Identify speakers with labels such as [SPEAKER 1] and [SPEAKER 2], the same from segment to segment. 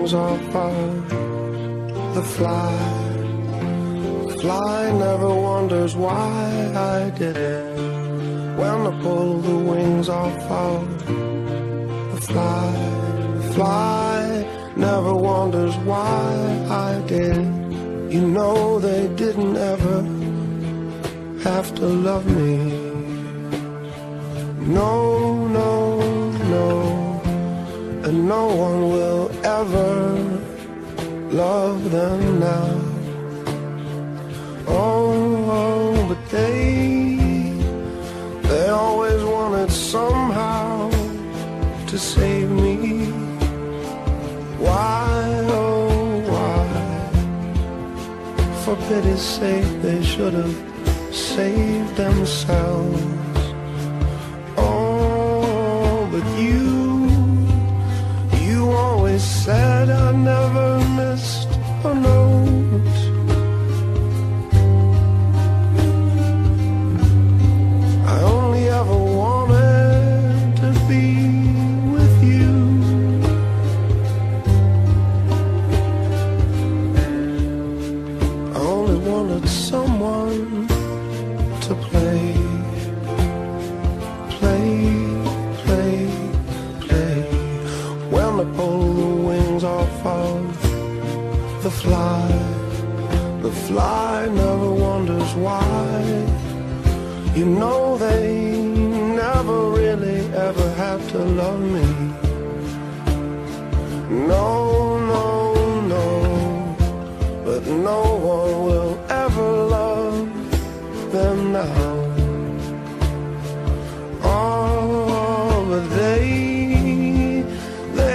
[SPEAKER 1] wings off of the fly. The fly never wonders why I did it. When I pull the wings off of the fly never wonders why I did. You know they didn't ever have to love me. No, no, no, and no one will ever love them now. Oh, but they always wanted somehow to save me. Why, oh why? For pity's sake they should have saved themselves. Oh, but you always said I never missed a note. I only ever wanted to be with you. I only wanted someone to play, play. When I pull the wings off of the fly never wonders why. You know they never really ever had to love me. No, no, no, but no one will ever love them now. Oh, but they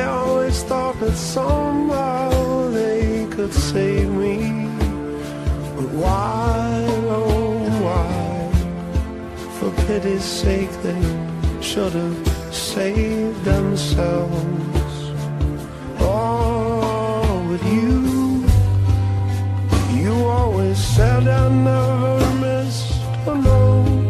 [SPEAKER 1] always thought that somehow they could save me. But why, oh why? For pity's sake they should have saved themselves. Oh, but you always said I never missed a note.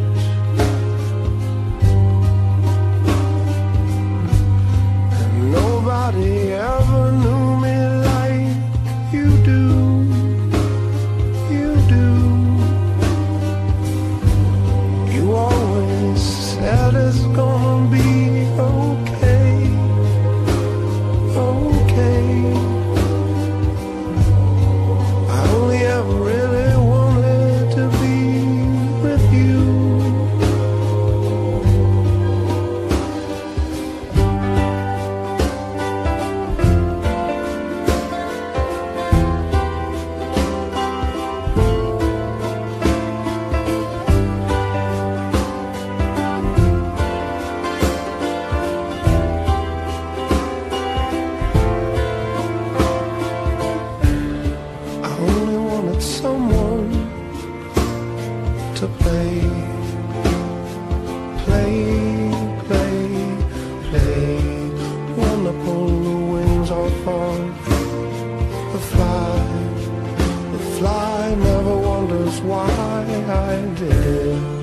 [SPEAKER 1] And nobody ever knew me like you do. You do. You always said it's gonna be okay, okay. I only ever really wanted to be with you. I only wanted someone to play. When I pull the wings off of the fly never wonders why I did.